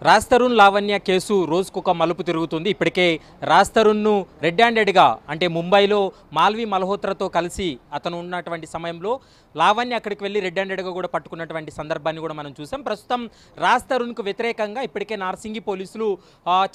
Raj Tarun Lavanya case రోజుకొక మలుపు తిరుగుతుంది. ఇప్పటికే రాజ్ తరుణ్ను రెడ్ హ్యాండెడ్గా అంటే ముంబైలో మాల్వి మల్హోత్రాతో కలిసి అతను ఉన్నటువంటి సమయంలో లావణ్య అక్కడికి వెళ్ళి రెడ్ హ్యాండెడ్గా కూడా పట్టుకున్నటువంటి సందర్భాన్ని కూడా మనం చూసాం. ప్రస్తుతం రాజ్ తరుణ్కు వ్యతిరేకంగా ఇప్పటికే నార్సింగి పోలీసులు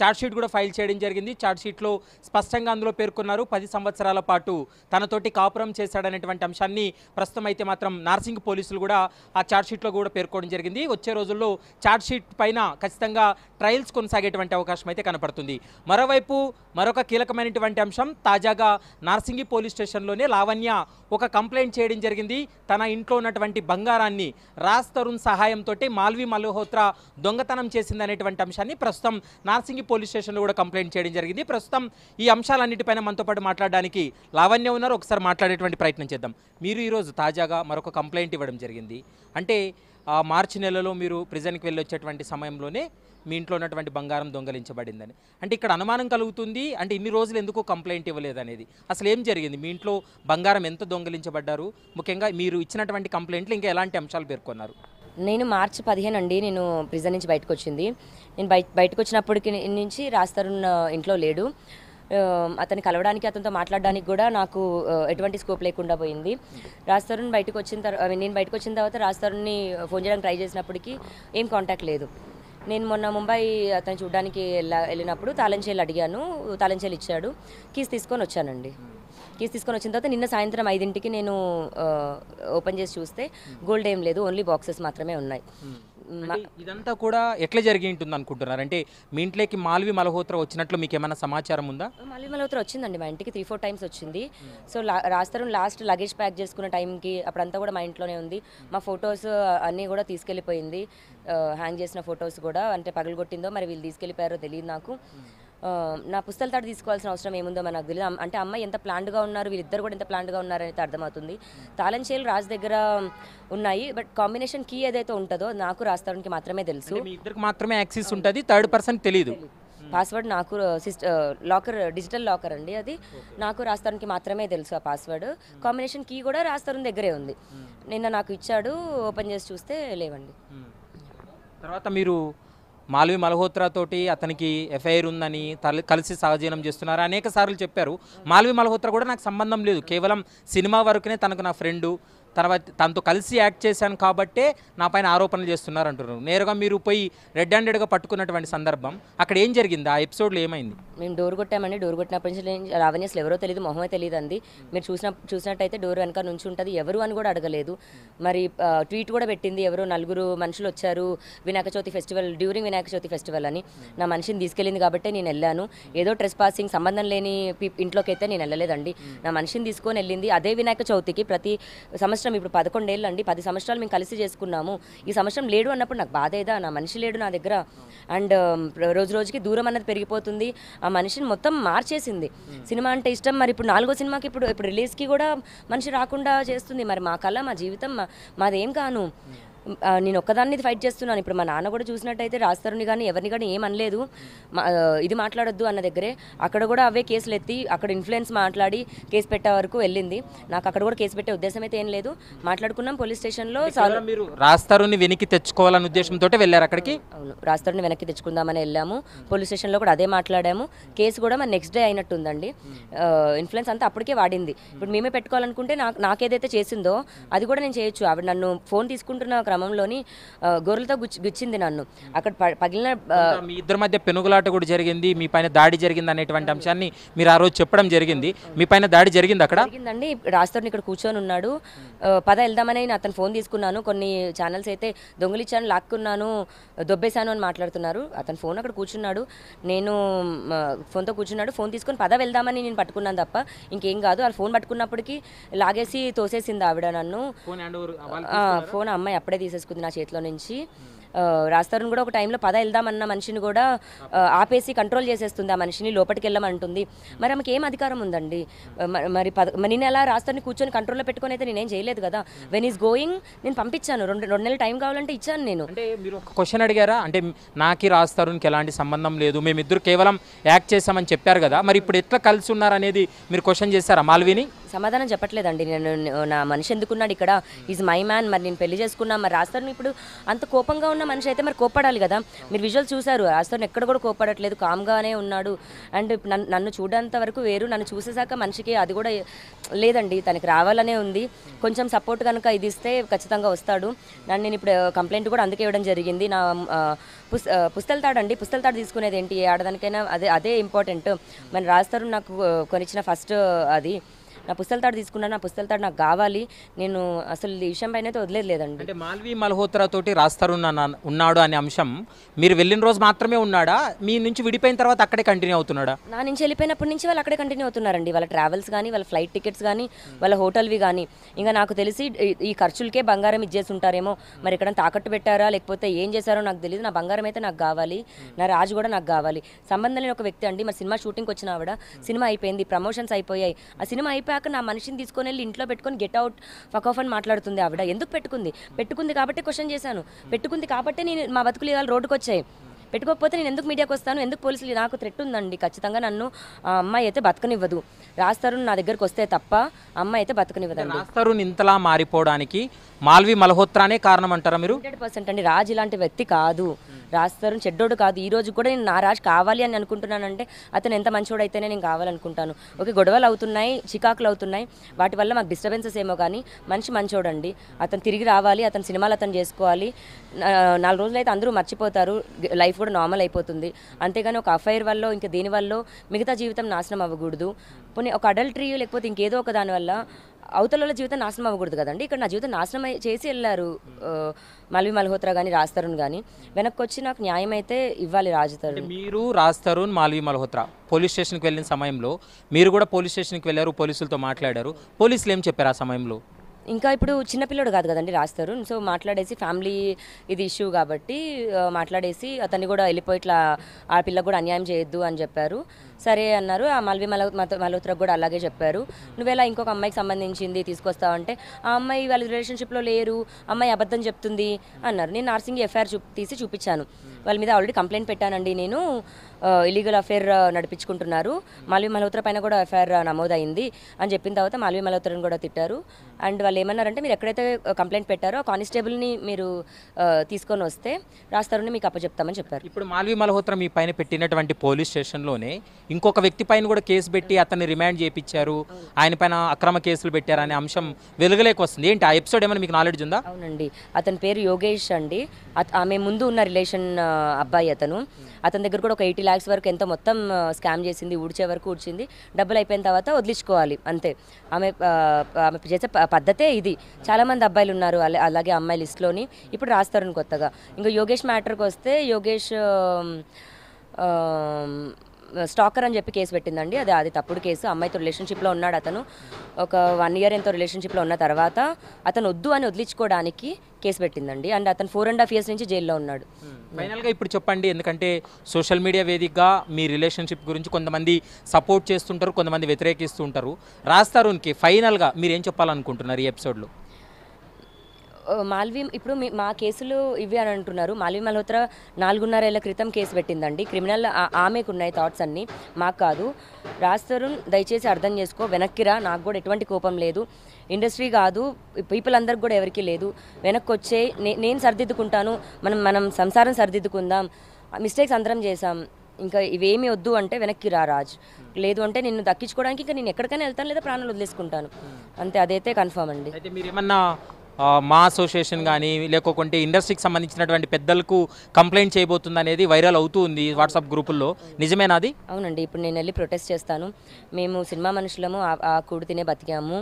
ఛార్జ్షీట్ కూడా ఫైల్ చేయడం జరిగింది. ఛార్జ్షీట్లో స్పష్టంగా అందులో పేర్కొన్నారు 10 సంవత్సరాల పాటు తనతోటి కాపురం చేశాడనేటువంటి అంశాన్ని ప్రస్తుతం అయితే మాత్రం నార్సింగి పోలీసులు కూడా ఆ ఛార్జ్షీట్లో కూడా పేర్కోవడం జరిగింది. వచ్చే రోజుల్లో ఛార్జ్షీట్ పైన ఖచ్చితంగా ట్రయల్స్ కొనసాగేటువంటి అవకాశం అయితే కనపడుతుంది. మరోవైపు మరొక కీలకమైనటువంటి అంశం, తాజాగా నార్సింగి పోలీస్ స్టేషన్లోనే లావణ్య ఒక కంప్లైంట్ చేయడం జరిగింది. తన ఇంట్లో ఉన్నటువంటి బంగారాన్ని రాజ్ తరుణ్ సహాయంతో మాల్వి మల్హోత్రా దొంగతనం చేసిందనేటువంటి అంశాన్ని ప్రస్తుతం నార్సింగి పోలీస్ స్టేషన్లో కూడా కంప్లైంట్ చేయడం జరిగింది. ప్రస్తుతం ఈ అంశాలన్నిటిపైన మనతో పాటు మాట్లాడడానికి లావణ్య ఉన్నారు. ఒకసారి మాట్లాడేటువంటి ప్రయత్నం చేద్దాం. మీరు ఈరోజు తాజాగా మరొక కంప్లైంట్ ఇవ్వడం జరిగింది. అంటే మార్చి నెలలో మీరు ప్రిజన్కి వెళ్ళి వచ్చేటువంటి సమయంలోనే మీ ఇంట్లో ఉన్నటువంటి బంగారం దొంగలించబడిందని, అంటే ఇక్కడ అనుమానం కలుగుతుంది. అంటే ఇన్ని రోజులు ఎందుకు కంప్లైంట్ ఇవ్వలేదు అనేది, అసలు ఏం జరిగింది, మీ ఇంట్లో బంగారం ఎంత దొంగలించబడ్డారు, ముఖ్యంగా మీరు ఇచ్చినటువంటి కంప్లైంట్లు ఇంకా ఎలాంటి అంశాలు పేర్కొన్నారు? నేను మార్చి 15 అండి నేను ప్రిజన్ నుంచి బయటకు వచ్చింది. నేను బయటకు వచ్చినప్పటికి నుంచి రాజ్ తరుణ్ ఇంట్లో లేడు. అతన్ని కలవడానికి, అతనితో మాట్లాడడానికి కూడా నాకు ఎటువంటి స్కోప్ లేకుండా పోయింది. రాజ్ తరుణ్ బయటకు వచ్చిన తర్వాత, నేను బయటకు వచ్చిన తర్వాత రాజ్ తరుణ్ని ఫోన్ చేయడానికి ట్రై చేసినప్పటికీ ఏం కాంటాక్ట్ లేదు. నేను మొన్న ముంబై అతను చూడడానికి వెళ్ళినప్పుడు తాళంచేలు అడిగాను, తాళంచేలు ఇచ్చాడు. కీస్ తీసుకొని వచ్చానండి. కీస్ తీసుకొని వచ్చిన తర్వాత నిన్న సాయంత్రం 5ంటికి నేను ఓపెన్ చేసి చూస్తే గోల్డ్ ఏం లేదు, ఓన్లీ బాక్సెస్ మాత్రమే ఉన్నాయి. ఇదంతా కూడా ఎట్లా జరిగి ఉంటుంది అనుకుంటున్నారు? అంటే మీ ఇంట్లోకి మాల్వి మల్హోత్రా వచ్చినట్లు మీకు ఏమైనా సమాచారం ఉందా? మాల్వి మల్హోత్రా వచ్చిందండి, మా ఇంటికి 3-4 టైమ్స్ వచ్చింది. So Raj Tarun last luggage pack చేసుకున్న టైంకి అప్పుడంతా కూడా మా ఇంట్లోనే ఉంది. మా ఫొటోస్ అన్నీ కూడా తీసుకెళ్ళిపోయింది. హ్యాంగ్ చేసిన ఫొటోస్ కూడా, అంటే పగలగొట్టిందో మరి వీళ్ళు తీసుకెళ్ళిపోయారో తెలియదు నాకు. నా పుస్తకాల తాడు తీసుకోవాల్సిన అవసరం ఏముందో మనకు తెలియదు. అంటే అమ్మాయి ఎంత ప్లాన్డ్గా ఉన్నారు, వీళ్ళిద్దరు కూడా ఎంత ప్లాన్డ్గా ఉన్నారని అర్థమవుతుంది. తాళంచేలు రాజ్ దగ్గర ఉన్నాయి, బట్ కాంబినేషన్ కీ ఏదైతే ఉంటుందో నాకు రాజ్ తరుణ్కి మాత్రమే తెలుసు. మీ ఇద్దరికి మాత్రమే యాక్సెస్ ఉంటుంది, థర్డ్ పర్సన్ తెలియదు. పాస్వర్డ్ నాకు లాకర్, డిజిటల్ లాకర్ అండి అది, నాకు రాజ్ తరుణ్కి మాత్రమే తెలుసు ఆ పాస్వర్డ్. కాంబినేషన్ కీ కూడా రాజ్ తరుణ్ దగ్గరే ఉంది. నిన్న నాకు ఇచ్చాడు, ఓపెన్ చేసి చూస్తే లేవండి. తర్వాత మీరు మాల్వి మల్హోత్రా తోటి అతనికి ఎఫ్ఐఆర్ ఉందని కలిసి సహజీవనం చేస్తున్నారు అనేక సార్లు చెప్పారు. మాల్వి మల్హోత్రా కూడా నాకు సంబంధం లేదు, కేవలం సినిమా వరకునే తనకు నా ఫ్రెండు, తర్వాత తనతో కలిసి యాక్ట్ చేశాను కాబట్టే నా పైన ఆరోపణలు చేస్తున్నారు అంటున్నారు. నేరుగా మీరు పోయి రెడ్ హ్యాండెడ్గా పట్టుకున్నటువంటి సందర్భం, అక్కడ ఏం జరిగింది, ఆ ఎపిసోడ్లో ఏమైంది? మేము డోర్ కొట్టామండి. డోర్ కొట్టినప్పటి నుంచి లావణ్య అసలు ఎవరో తెలియదు, మొహమే తెలియదు అంది. మీరు చూసినట్టయితే డోర్ వెనక నుంచి ఉంటుంది, ఎవరు అని కూడా అడగలేదు. మరి ట్వీట్ కూడా పెట్టింది, ఎవరో 4 మనుషులు వచ్చారు Vinayaka Chavithi festival, during Vinayaka Chavithi festival అని. నా మనిషిని తీసుకెళ్ళింది కాబట్టి నేను వెళ్ళాను. ఏదో ట్రెస్ పాసింగ్ సంబంధం లేని ఇంట్లోకి అయితే నేను వెళ్ళలేదండి. నా మనిషిని తీసుకొని వెళ్ళింది. అదే వినాయక చవితికి ప్రతి సంవత్సరం, ఇప్పుడు 11 ఏళ్ళు అండి, 10 సంవత్సరాలు మేము కలిసి చేసుకున్నాము. ఈ సంవత్సరం లేడు అన్నప్పుడు నాకు బాధ ఏదా, నా మనిషి లేడు నా దగ్గర. అండ్ రోజు రోజుకి దూరం అన్నది పెరిగిపోతుంది. ఆ మనిషిని మొత్తం మార్చేసింది. సినిమా అంటే ఇష్టం, మరి ఇప్పుడు 4వ సినిమాకి ఇప్పుడు రిలీజ్కి కూడా మనిషి రాకుండా చేస్తుంది. మరి మా కళ, మా జీవితం, మాదేం కాను. నేను ఒక్కదాన్ని ఫైట్ చేస్తున్నాను. ఇప్పుడు మా నాన్న కూడా చూసినట్టయితే రాజ్ తరుణ్ని కానీ ఎవరిని కానీ ఏమనలేదు, ఇది మాట్లాడొద్దు అన్న దగ్గరే. అక్కడ కూడా అవే కేసులు ఎత్తి అక్కడ ఇన్ఫ్లుయెన్స్ మాట్లాడి కేసు పెట్టే వరకు వెళ్ళింది. నాకు అక్కడ కూడా కేసు పెట్టే ఉద్దేశం అయితే ఏం లేదు. మాట్లాడుకున్నాం పోలీస్ స్టేషన్లో. మీరు రాజ్ తరుణ్ని వెనక్కి తెచ్చుకోవాలనే ఉద్దేశంతో వెళ్ళారు అక్కడికి? అవును, రాజ్ తరుణ్ని వెనక్కి తెచ్చుకుందామని వెళ్ళాము. పోలీస్ స్టేషన్లో కూడా అదే మాట్లాడాము. కేసు కూడా మన నెక్స్ట్ డే అయినట్టుందండి. ఇన్ఫ్లుయెన్స్ అంతా అప్పటికే వాడింది. ఇప్పుడు మేమే పెట్టుకోవాలనుకుంటే నాకేదైతే చేసిందో అది కూడా నేను చేయొచ్చు. ఆవిడ నన్ను ఫోన్ తీసుకుంటున్న క్రమంలోని గొర్రెలతో గుచ్చింది నన్ను. అక్కడ పగిలిన, మీ ఇద్దరి మధ్య పెనుగులాట కూడా జరిగింది, మీ పైన దాడి జరిగింది అనేటువంటి అంశాన్ని మీరు ఆ రోజు చెప్పడం జరిగింది. మీ పైన దాడి జరిగింది అక్కడ? జరిగిందండి. రాజ్ తరుణ్ ఇక్కడ కూర్చొని ఉన్నాడు. పద వెళ్దామని అతను ఫోన్ తీసుకున్నాను. కొన్ని ఛానల్స్ అయితే దొంగిలిచ్చాను, లాక్కున్నాను, దొబ్బేశాను అని మాట్లాడుతున్నారు. అతను ఫోన్ అక్కడ కూర్చున్నాడు, నేను ఫోన్తో కూర్చున్నాడు. ఫోన్ తీసుకొని పద వెళ్దామని నేను పట్టుకున్నాను తప్ప ఇంకేం కాదు. ఆ ఫోన్ పట్టుకున్నప్పటికీ లాగేసి తోసేసింది ఆవిడ నన్ను. ఫోన్ అమ్మాయి అప్పుడే తీసేసుకుంది నా చేతిలో నుంచి. రాజ్ తరుణ్ కూడా ఒక టైంలో పద వెళ్దామన్న మనిషిని కూడా ఆపేసి కంట్రోల్ చేసేస్తుంది. ఆ మనిషిని లోపలికి వెళ్ళమంటుంది. మరి ఆమెకి ఏం అధికారం ఉందండి? మరి నేను ఎలా రాజ్ తరుణ్ని కూర్చొని కంట్రోల్లో పెట్టుకొని అయితే నేనేం చేయలేదు కదా. వెన్ ఈస్ గోయింగ్ నేను పంపించాను. 2 నెలలు టైం కావాలంటే ఇచ్చాను నేను. అంటే మీరు ఒక క్వశ్చన్ అడిగారా, అంటే నాకి రాజ్ తరుణ్కి ఎలాంటి సంబంధం లేదు, మేమిద్దరు కేవలం యాక్ట్ చేసామని చెప్పారు కదా, మరి ఇప్పుడు ఎట్లా కలిసి ఉన్నారనేది మీరు క్వశ్చన్ చేశారా మాల్విని? సమాధానం చెప్పట్లేదండి. నేను నా మనిషి ఎందుకున్నాడు ఇక్కడ, ఈజ్ మై మ్యాన్, మరి నేను పెళ్లి చేసుకున్నా, మరి రాస్తాను ఇప్పుడు అంత కోపంగా ఉన్న మనిషి అయితే మరి కోప్పడాలి కదా. మీరు విజువల్ చూసారు, రాస్తాను ఎక్కడ కూడా కోప్పడట్లేదు, కామ్గానే ఉన్నాడు. అండ్ నన్ను చూడేంత వరకు వేరు, నన్ను చూసేసాక మనిషికి అది కూడా లేదండి, తనకి రావాలనే ఉంది. కొంచెం సపోర్ట్ కనుక ఇది ఇస్తే ఖచ్చితంగా వస్తాడు. నేను ఇప్పుడు కంప్లైంట్ కూడా అందుకే ఇవ్వడం జరిగింది. నా పుస్తెళ్తాడండి, పుస్తెళ్తాడు తీసుకునేది ఏంటి, ఏ ఆడదానికైనా అదే ఇంపార్టెంట్. మరి రాస్తారు నాకు కొనిచ్చిన ఫస్ట్ అది నా పుస్తెలతాడు తీసుకున్నాను, నా పుస్తెలతాడు నాకు కావాలి. నేను అసలు ఈ విషయం పైన అయితే వదిలేదండి. అంటే మాల్వి మల్హోత్రా తోటి రాస్తారు ఉన్నాడు అనే అంశం మీరు వెళ్ళిన రోజు మాత్రమే ఉన్నాడా, మీ నుంచి విడిపోయిన తర్వాత అక్కడే కంటిన్యూ అవుతున్నాడా? నా నుంచి వెళ్ళిపోయినప్పటి నుంచి వాళ్ళు అక్కడే కంటిన్యూ అవుతున్నారండి. వాళ్ళ ట్రావెల్స్ కానీ, వాళ్ళ ఫ్లైట్ టికెట్స్ కానీ, వాళ్ళ హోటల్వి కానీ. ఇంకా నాకు తెలిసి ఈ ఖర్చులకే బంగారం ఇచ్చేసి ఉంటారేమో, మరి ఇక్కడ తాకట్టు పెట్టారా లేకపోతే ఏం చేశారో నాకు తెలియదు. నా బంగారం అయితే నాకు కావాలి, నా రాజు కూడా నాకు కావాలి. సంబంధం లేని ఒక వ్యక్తి అండి. మరి సినిమా షూటింగ్కి వచ్చిన ఆవిడ, సినిమా అయిపోయింది, ప్రమోషన్స్ అయిపోయాయి. ఆ సినిమా అయిపోయాక నా మనిషిని తీసుకొని వెళ్ళి ఇంట్లో పెట్టుకొని గెట్ అవుట్ ఫక్ ఆఫ్ అని మాట్లాడుతుంది ఆవిడ. ఎందుకు పెట్టుకుంది కాబట్టి క్వశ్చన్ చేశాను, పెట్టుకుంది కాబట్టి నేను మా బతుకులు ఇవాళ రోడ్డుకు వచ్చాయి. పెట్టుకోకపోతే నేను ఎందుకు మీడియాకి వస్తాను, ఎందుకు పోలీసులు, నాకు థ్రెట్ ఉందండి. ఖచ్చితంగా నన్ను ఆ అమ్మాయి అయితే బతకనివ్వదు. రాస్తారు నా దగ్గరకు వస్తే తప్ప అమ్మాయి అయితే బతకనివ్వదండి. రాస్తారు ఇంతలా మారిపోవడానికి మాల్వి మల్హోత్రానే కారణం అంటారా మీరు? 100% అండి. రాజ్ ఇలాంటి వ్యక్తి కాదు, రాస్తారు చెడ్డోడు కాదు. ఈ రోజు కూడా నేను నా రాజ్ కావాలి అని అనుకుంటున్నానంటే అతను ఎంత మంచోడు అయితేనే నేను కావాలనుకుంటాను. ఓకే, గొడవలు అవుతున్నాయి, చికాకులు అవుతున్నాయి, వాటి వల్ల మాకు డిస్టర్బెన్సెస్ ఏమో కానీ మనిషి మంచోడండి. అతను తిరిగి రావాలి, అతని సినిమాలు అతను చేసుకోవాలి. 4 రోజులు అయితే అందరూ మర్చిపోతారు, లైఫ్ కూడా నార్మల్ అయిపోతుంది. అంతేగాని ఒక అఫైర్ వల్ల ఇంకా దేనివల్ల మిగతా జీవితం నాశనం అవ్వకూడదు. పోనీ ఒక అడల్టరీ లేకపోతే ఇంకేదో ఒక దానివల్ల అవతల జీవితం నాశనం అవ్వకూడదు కదండి. ఇక్కడ నా జీవితం నాశనం చేసి వెళ్ళారు మాల్వి మల్హోత్రా కానీ రాజ్ తరుణ్ కానీ. వెనక్కి వచ్చి నాకు న్యాయం అయితే ఇవ్వాలి రాజ్ తరుణ్. మీరు రాజ్ తరుణ్ మాల్వి మల్హోత్రా పోలీస్ స్టేషన్కి వెళ్ళిన సమయంలో మీరు కూడా పోలీస్ స్టేషన్కి వెళ్ళారు, పోలీసులతో మాట్లాడారు. పోలీసులు ఏం చెప్పారు ఆ సమయంలో? ఇంకా ఇప్పుడు చిన్నపిల్లడు కాదు కదండి రాజ్ తరుణ్. సో మాట్లాడేసి ఫ్యామిలీ ఇది ఇష్యూ కాబట్టి మాట్లాడేసి అతన్ని కూడా వెళ్ళిపోయి ఇట్లా ఆ పిల్లకు కూడా అన్యాయం చేయొద్దు అని చెప్పారు. సరే అన్నారు. ఆ మాల్వి మల్హోత్రాకు కూడా అలాగే చెప్పారు. నువ్వేలా ఇంకొక అమ్మాయికి సంబంధించింది తీసుకొస్తావంటే ఆ అమ్మాయి వాళ్ళ రిలేషన్షిప్లో లేరు, అమ్మాయి అబద్ధం చెప్తుంది అన్నారు. నేను నార్సింగ్ ఎఫ్ఐఆర్ తీసి చూపించాను. వాళ్ళ మీద ఆల్రెడీ కంప్లైంట్ పెట్టానండి నేను, ఇలీగల్ అఫేర్ నడిపించుకుంటున్నారు. మాల్వి మల్హోత్రా పైన కూడా ఎఫ్ఐఆర్ నమోదైంది అని చెప్పిన తర్వాత మాల్వి మల్హోత్రాని కూడా తిట్టారు. అండ్ వాళ్ళు ఏమన్నారంటే మీరు ఎక్కడైతే కంప్లైంట్ పెట్టారో ఆ కానిస్టేబుల్ని మీరు తీసుకొని వస్తే రాజ్ తరుణ్ని మీకు అప్పచెప్తామని చెప్పారు. ఇప్పుడు మాల్వి మల్హోత్రా మీ పైన పెట్టినటువంటి పోలీస్ స్టేషన్లోనే ఇంకొక వ్యక్తి పైన కూడా కేసు పెట్టి అతన్ని రిమాండ్ చేయించారు, ఆయన పైన అక్రమ కేసులు పెట్టారు అనే అంశం వెలుగులోకి వస్తుంది. ఏంటి ఆ ఎపిసోడ్ ఏమైనా మీకు నాలెడ్జ్ ఉందా? అవునండి, అతని పేరు యోగేష్ అండి. ఆమె ముందు ఉన్న రిలేషన్ అబ్బాయి అతని దగ్గర కూడా ఒక 80 lakhs వరకు ఎంతో మొత్తం స్కామ్ చేసింది, ఊడ్చే వరకు ఊడ్చింది. డబ్బులు అయిపోయిన తర్వాత వదిలించుకోవాలి అంతే. ఆమె చేసే పద్ధతే ఇది. చాలామంది అబ్బాయిలు ఉన్నారు అలాగే అమ్మాయి లిస్ట్లోని. ఇప్పుడు రాస్తారు కొత్తగా. ఇంకా యోగేష్ మ్యాటర్కి వస్తే యోగేష్ స్టాకర్ అని చెప్పి కేసు పెట్టిందండి. అది తప్పుడు కేసు. అమ్మాయితో రిలేషన్షిప్లో ఉన్నాడు అతను. ఒక 1 year ఎంతో రిలేషన్షిప్లో ఉన్న తర్వాత అతను వద్దు అని వదిలించుకోవడానికి కేసు పెట్టిందండి. అండ్ అతను 4.5 years నుంచి జైల్లో ఉన్నాడు. ఫైనల్గా ఇప్పుడు చెప్పండి, ఎందుకంటే సోషల్ మీడియా వేదికగా మీ రిలేషన్షిప్ గురించి కొంతమంది సపోర్ట్ చేస్తుంటారు, కొంతమంది వ్యతిరేకిస్తూ ఉంటారు. రాజ్ తరుణ్కి ఫైనల్గా మీరు ఏం చెప్పాలనుకుంటున్నారు ఈ ఎపిసోడ్లో? మాల్వి ఇప్పుడు మా కేసులు ఇవి అని అంటున్నారు. మాల్వి మల్హోత్రా 4.5 ఏళ్ల క్రితం కేసు పెట్టిందండి. క్రిమినల్ ఆమెకు ఉన్నాయి థాట్స్ అన్నీ, మాకు కాదు. రాజ్ తరుణ్ దయచేసి అర్థం చేసుకో, వెనక్కిరా. నాకు కూడా ఎటువంటి కోపం లేదు, ఇండస్ట్రీ కాదు, పీపుల్ అందరికి కూడా ఎవరికి లేదు. వెనక్కి వచ్చే నేను సరిదిద్దుకుంటాను, మనం సంసారం సరిదిద్దుకుందాం. మిస్టేక్స్ అందరం చేసాం, ఇంకా ఇవేమీ వద్దు అంటే వెనక్కి రా రాజ్. లేదు అంటే నిన్ను దక్కించుకోవడానికి ఇంకా నేను ఎక్కడికైనా వెళ్తాను, లేదా ప్రాణాలు వదిలేసుకుంటాను అంతే. అదైతే కన్ఫర్మ్ అండి. అయితే మీరు ఏమన్నా మా అసోసియేషన్ కానీ లేకపోతే ఇండస్ట్రీకి సంబంధించినటువంటి పెద్దలకు కంప్లైంట్ చేయబోతుంది అనేది వైరల్ అవుతూ ఉంది వాట్సాప్ గ్రూపుల్లో, నిజమేనాది? అవునండి, ఇప్పుడు నేను వెళ్ళి ప్రొటెస్ట్ చేస్తాను. మేము సినిమా మనుషులము, ఆ కూడు తినే బతికాము.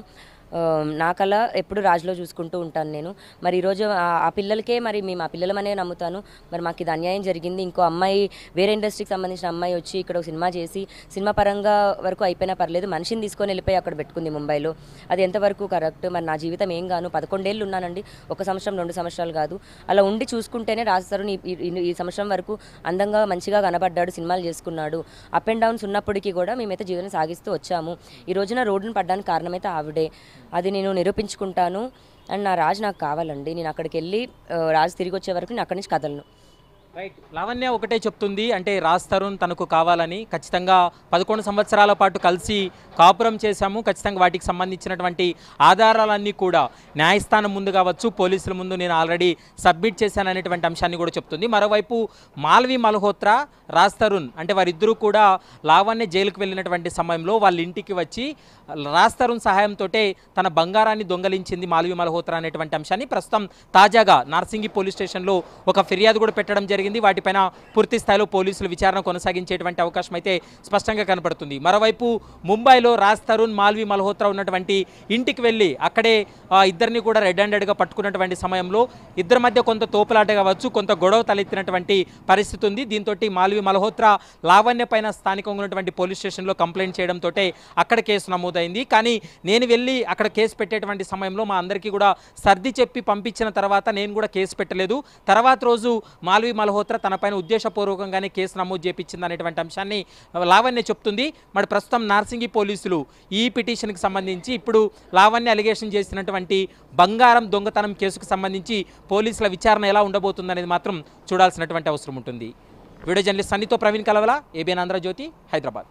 నాకలా ఎప్పుడు రాజులో చూసుకుంటూ ఉంటాను నేను. మరి ఈరోజు ఆ పిల్లలకే మరి మేము ఆ పిల్లలమనే నమ్ముతాను. మరి మాకు ఇది అన్యాయం జరిగింది. ఇంకో అమ్మాయి వేరే ఇండస్ట్రీకి సంబంధించిన అమ్మాయి వచ్చి ఇక్కడ ఒక సినిమా చేసి సినిమా పరంగా వరకు అయిపోయినా పర్లేదు, మనిషిని తీసుకొని వెళ్ళిపోయి అక్కడ పెట్టుకుంది ముంబైలో. అది ఎంతవరకు కరెక్ట్? మరి నా జీవితం ఏం గాను 11 ఏళ్ళు ఉన్నానండి, 1 సంవత్సరం 2 సంవత్సరాలు కాదు. అలా ఉండి చూసుకుంటేనే రాజ్ తరుణ్ ఈ సంవత్సరం వరకు అందంగా మంచిగా కనబడ్డాడు, సినిమాలు చేసుకున్నాడు. అప్ అండ్ డౌన్స్ ఉన్నప్పటికీ కూడా మేమైతే జీవనం సాగిస్తూ వచ్చాము. ఈ రోజున రోడ్డును పడ్డానికి కారణమైతే ఆవిడే. అది నేను నిరూపించుకుంటాను. అండ్ నా రాజ్ నాకు కావాలండి. నేను అక్కడికి వెళ్ళి రాజ్ తిరిగి వచ్చే వరకు నేను అక్కడి నుంచి కదలను. రైట్. లావణ్య ఒకటే చెప్తుంది, అంటే రాజ్ తరుణ్ తనకు కావాలని, ఖచ్చితంగా 11 సంవత్సరాల పాటు కలిసి కాపురం చేశాము, ఖచ్చితంగా వాటికి సంబంధించినటువంటి ఆధారాలన్నీ కూడా న్యాయస్థానం ముందు కావచ్చు, పోలీసుల ముందు నేను ఆల్రెడీ సబ్మిట్ చేశాననేటువంటి అంశాన్ని కూడా చెప్తుంది. మరోవైపు మాల్వి మల్హోత్రా, రాజ్ తరుణ్ అంటే వారిద్దరూ కూడా లావణ్య జైలుకు వెళ్ళినటువంటి సమయంలో వాళ్ళ ఇంటికి వచ్చి రాజ్ తరుణ్ సహాయంతో తన బంగారాన్ని దొంగలించింది మాల్వి మల్హోత్రా అనేటువంటి అంశాన్ని ప్రస్తుతం తాజాగా నార్సింగి పోలీస్ స్టేషన్లో ఒక ఫిర్యాదు కూడా పెట్టడం జరిగింది. వాటిపైన పూర్తి స్థాయిలో పోలీసులు విచారణ కొనసాగించేటువంటి అవకాశం అయితే స్పష్టంగా కనపడుతుంది. మరోవైపు ముంబైలో రాజ్ తరుణ్, మాల్వి మల్హోత్రా ఉన్నటువంటి ఇంటికి వెళ్ళి అక్కడే ఇద్దరిని కూడా రెడ్ హ్యాండెడ్గా పట్టుకున్నటువంటి సమయంలో ఇద్దరి మధ్య కొంత తోపులాట కావచ్చు, కొంత గొడవ తలెత్తినటువంటి పరిస్థితి ఉంది. దీంతో మాల్వి మల్హోత్రా లావణ్య పైన స్థానికంగా ఉన్నటువంటి పోలీస్ స్టేషన్లో కంప్లైంట్ చేయడంతో అక్కడ కేసు నమోదైంది. కానీ నేను వెళ్ళి అక్కడ కేసు పెట్టేటువంటి సమయంలో మా అందరికీ కూడా సర్ది చెప్పి పంపించిన తర్వాత నేను కూడా కేసు పెట్టలేదు. తర్వాత రోజు మాల్వి మల్హోత్రా తన పైన ఉద్దేశపూర్వకంగానే కేసు నమోదు చేపించింది అనేటువంటి అంశాన్ని లావణ్య చెప్తుంది. మరి ప్రస్తుతం నార్సింగి పోలీసులు ఈ పిటిషన్కి సంబంధించి ఇప్పుడు లావణ్య అలిగేషన్ చేసినటువంటి బంగారం దొంగతనం కేసుకు సంబంధించి పోలీసుల విచారణ ఎలా ఉండబోతుందనేది మాత్రం చూడాల్సినటువంటి అవసరం ఉంటుంది. వీడియో జర్నలిస్ట్ సన్నితో ప్రవీణ్ కలవల, ఏబిఎన్ ఆంధ్రజ్యోతి, హైదరాబాద్.